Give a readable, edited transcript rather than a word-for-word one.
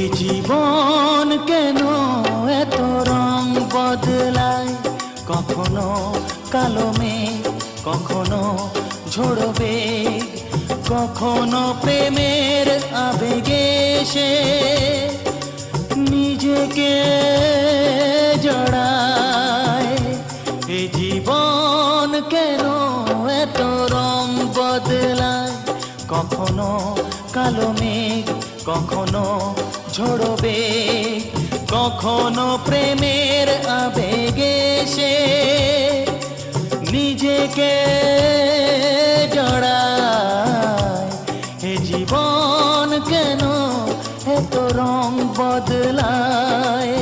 এ জীবন কেন এত রং বদলায়, কখনো কালো মেঘ, কখনো ঝোড়ো বেগ, কখনো প্রেমের আবেগে সে নিজেকে জড়ায়। এ জীবন কেন এত রং বদলায়, কখনো কালো মেঘ, কখনো ঝোড়ো বেগ, কখনো প্রেমের আবেগে সে নিজেকে জড়ায়। এ জীবন কেন এত রং বদলায়।